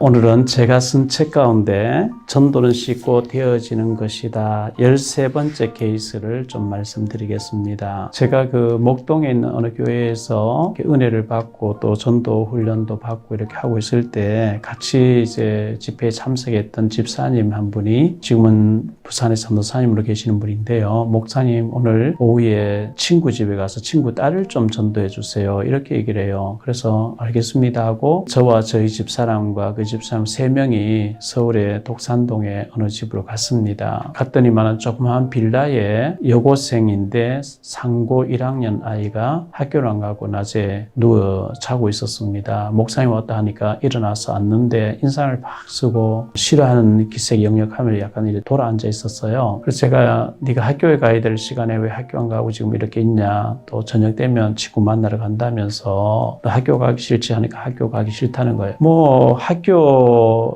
오늘은 제가 쓴 책 가운데 전도는 쉽고 되어지는 것이다 13번째 케이스를 좀 말씀드리겠습니다. 제가 그 목동에 있는 어느 교회에서 은혜를 받고 또 전도 훈련도 받고 이렇게 하고 있을 때 같이 이제 집회에 참석했던 집사님 한 분이 지금은 부산에 전도사님으로 계시는 분인데요. 목사님 오늘 오후에 친구 집에 가서 친구 딸을 좀 전도해 주세요. 이렇게 얘기를 해요. 그래서 알겠습니다 하고 저와 저희 집사람과 그 집사람 3명이 서울의 독산동에 어느 집으로 갔습니다. 갔더니만은 조그마한 빌라에 여고생인데 상고 1학년 아이가 학교를 안 가고 낮에 누워 자고 있었습니다. 목사님 왔다 하니까 일어나서 앉는데 인상을 팍 쓰고 싫어하는 기색 영역하며 약간 이렇게 돌아앉아 있었어요. 그래서 제가 네가 학교에 가야 될 시간에 왜 학교 안 가고 지금 이렇게 있냐, 또 저녁 되면 친구 만나러 간다면서 너 학교 가기 싫지 하니까 학교 가기 싫다는 거예요. 뭐 학교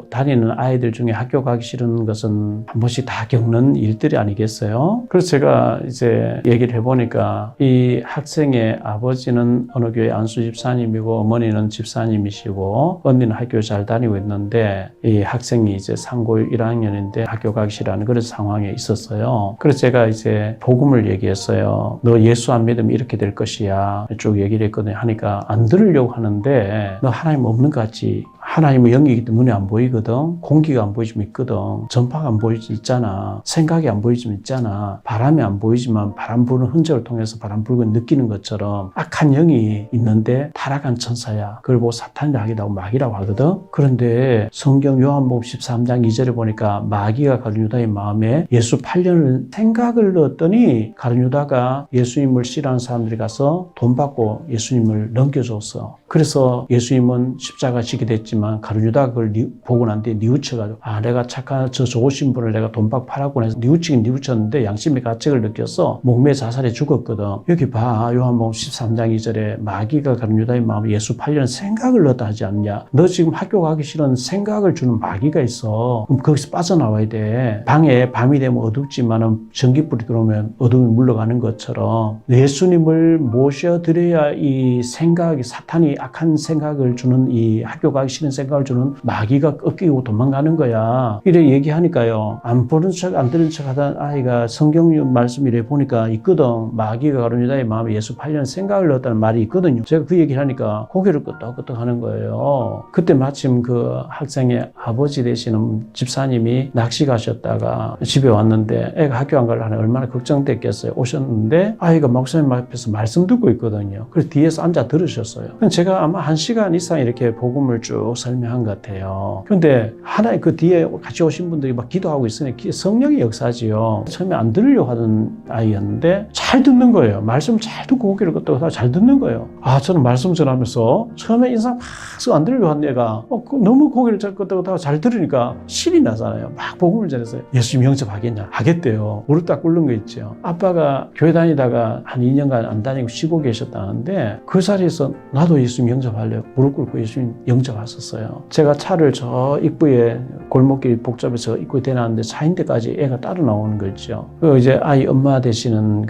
다니는 아이들 중에 학교 가기 싫은 것은 한 번씩 다 겪는 일들이 아니겠어요? 그래서 제가 이제 얘기를 해보니까 이 학생의 아버지는 어느 교회 안수 집사님이고 어머니는 집사님이시고 언니는 학교 잘 다니고 있는데 이 학생이 이제 상고 1학년인데 학교 가기 싫어하는 그런 상황에 있었어요. 그래서 제가 이제 복음을 얘기했어요. 너 예수 안 믿으면 이렇게 될 것이야 쭉 얘기를 했거든요. 하니까 안 들으려고 하는데 너 하나님 없는 것 같지? 하나님은 영이기 때문에 눈에 안 보이거든. 공기가 안 보이지만 있거든. 전파가 안 보이지만 있잖아. 생각이 안 보이지만 있잖아. 바람이 안 보이지만 바람 부는 흔적을 통해서 바람 불고 느끼는 것처럼 악한 영이 있는데 타락한 천사야. 그걸 보고 사탄이라고 하기도 하고 마귀라고 하거든. 그런데 성경 요한복음 13장 2절에 보니까 마귀가 가룟 유다의 마음에 예수 8년을 생각을 넣었더니 가룟 유다가 예수님을 싫어하는 사람들이 가서 돈 받고 예수님을 넘겨줬어. 그래서 예수님은 십자가 지게 됐지만 가룟 유다가 그걸 보고 난 뒤에 뉘우쳐가지고 내가 착한 저 좋으신 분을 내가 돈 받고 팔았구나 해서 뉘우치긴 뉘우쳤는데 양심의 가책을 느껴서 목매에 자살해 죽었거든. 여기 봐. 요한복음 13장 2절에 마귀가 가룟 유다의 마음에 예수 8년 생각을 넣었다 하지 않냐. 너 지금 학교 가기 싫은 생각을 주는 마귀가 있어. 그럼 거기서 빠져나와야 돼. 방에 밤이 되면 어둡지만 전기불이 들어오면 어둠이 물러가는 것처럼 예수님을 모셔드려야 이 생각이 사탄이 악한 생각을 주는 이 학교 가기 싫은 생각을 주는 마귀가 꺾이고 도망가는 거야. 이래 얘기하니까요. 안 보는 척 안 들은 척 하던 아이가 성경 말씀 이래 보니까 있거든. 마귀가 가룟 유다의 마음에 예수 8년 생각을 넣었다는 말이 있거든요. 제가 그 얘기를 하니까 고개를 끄덕끄덕 하는 거예요. 그때 마침 그 학생의 아버지 되시는 집사님이 낚시 가셨다가 집에 왔는데 애가 학교 안 가려고 얼마나 걱정됐겠어요. 오셨는데 아이가 목사님 앞에서 말씀 듣고 있거든요. 그래서 뒤에서 앉아 들으셨어요. 제가 아마 1시간 이상 이렇게 복음을 쭉 설명한 것 같아요. 그런데 하나의 그 뒤에 같이 오신 분들이 막 기도하고 있으니 성령의 역사지요. 처음에 안 들으려고 하던 아이였는데 잘 듣는 거예요. 말씀 잘 듣고 고개를 끄덕끄덕 잘 듣는 거예요. 저는 말씀 전하면서 처음에 인상 막 쓰고 안 들으려고 한 애가 너무 고개를 끄덕끄덕 잘 들으니까 실이 나잖아요. 막 복음을 전해서 예수님 영접하겠냐? 하겠대요. 무릎 딱 꿇는 거 있죠. 아빠가 교회 다니다가 한 2년간 안 다니고 쉬고 계셨다는데 그 자리에서 나도 예수님 영접하려고 무릎 꿇고 예수님 영접하셨어요. 제가 차를 저 입구에 골목길 복잡해서 입구에 대놨는데 차인 데까지 애가 따라 나오는 거 있죠. 그 이제 아이 엄마 되시는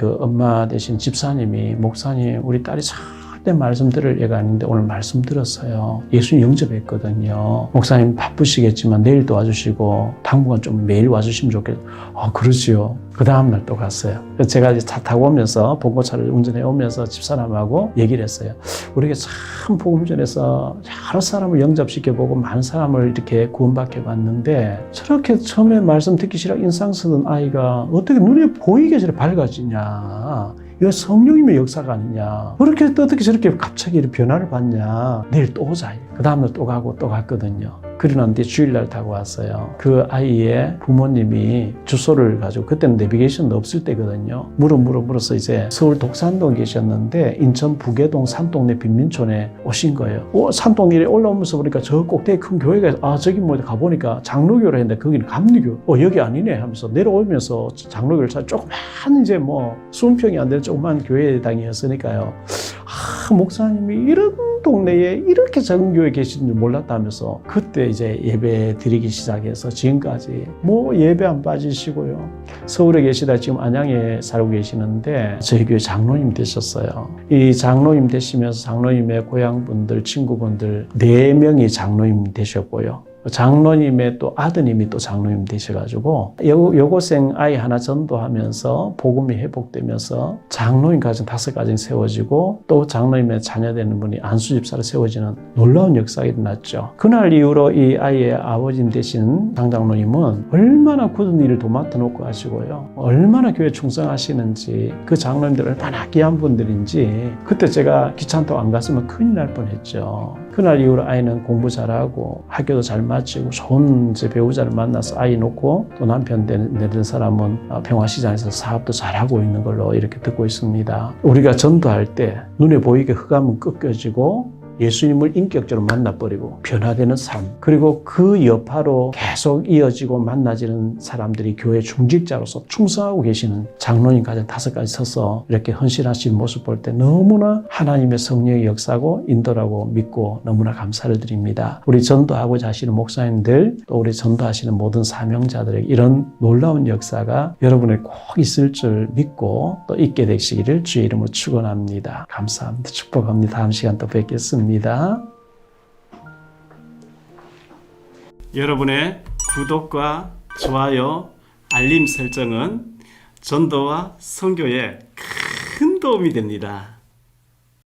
집사님이 목사님 우리 딸이 절대 말씀 들을 애가 아닌데 오늘 말씀 들었어요. 예수님 영접했거든요. 목사님 바쁘시겠지만 내일도 와주시고 당분간 좀 매일 와주시면 좋겠어요. 그러지요. 그 다음날 또 갔어요. 그래서 제가 이제 차 타고 오면서 봉고차를 운전해 오면서 집사람하고 얘기를 했어요. 우리가 참 복음 전해서 여러 사람을 영접시켜보고 많은 사람을 이렇게 구원받게 봤는데 저렇게 처음에 말씀 듣기 싫어 인상 쓰던 아이가 어떻게 눈에 보이게 저렇게 밝아지냐. 이거 성령님의 역사가 아니냐. 그렇게 어떻게 저렇게 갑자기 변화를 받냐. 내일 또 오자. 그 다음날 또 가고 또 갔거든요. 그러는데 주일날 타고 왔어요. 그 아이의 부모님이 주소를 가지고 그때는 내비게이션도 없을 때거든요. 물어서 이제 서울 독산동 계셨는데 인천 부계동 산동네 빈민촌에 오신 거예요. 산동길에 올라오면서 보니까 저 꼭대기 큰 교회가 저기 뭐 가보니까 장로교를 했는데 거기는 감리교. 여기 아니네 하면서 내려오면서 장로교를 찾아 조그만 이제 뭐 20평이 안 되는 조그만 교회당이었으니까요. 목사님이 이런 동네에 이렇게 작은 교회에 계신 줄 몰랐다면서 그때 이제 예배 드리기 시작해서 지금까지 뭐 예배 안 빠지시고요. 서울에 계시다 지금 안양에 살고 계시는데 저희 교회 장로님 되셨어요. 이 장로님 되시면서 장로님의 고향분들, 친구분들 4명이 장로님 되셨고요. 장로님의 또 아드님이 또 장로님 되셔가지고 여고생 아이 하나 전도하면서 복음이 회복되면서 장로님 가정 5가정이 세워지고 또 장로님의 자녀 되는 분이 안수집사로 세워지는 놀라운 역사가 일어났죠. 그날 이후로 이 아이의 아버님 되신 장장로님은 얼마나 굳은 일을 도맡아 놓고 하시고요. 얼마나 교회 충성하시는지 그 장로님들 얼마나 귀한 분들인지 그때 제가 귀찮다고 안 갔으면 큰일 날 뻔했죠. 그날 이후로 아이는 공부 잘하고 학교도 잘 마치고 좋은 배우자를 만나서 아이 놓고 또 남편 되는 사람은 평화시장에서 사업도 잘하고 있는 걸로 이렇게 듣고 있습니다. 우리가 전도할 때 눈에 보이게 흑암은 꺾여지고 예수님을 인격적으로 만나버리고 변화되는 삶, 그리고 그 여파로 계속 이어지고 만나지는 사람들이 교회 중직자로서 충성하고 계시는 장로님 가정 5가지 서서 이렇게 헌신하신 모습 볼 때 너무나 하나님의 성령의 역사고 인도라고 믿고 너무나 감사를 드립니다. 우리 전도하고자 하시는 목사님들, 또 우리 전도하시는 모든 사명자들에게 이런 놀라운 역사가 여러분의 꼭 있을 줄 믿고 또 있게 되시기를 주의 이름으로 축원합니다. 감사합니다. 축복합니다. 다음 시간 또 뵙겠습니다. 여러분의 구독과 좋아요, 알림 설정은 전도와 선교에 큰 도움이 됩니다.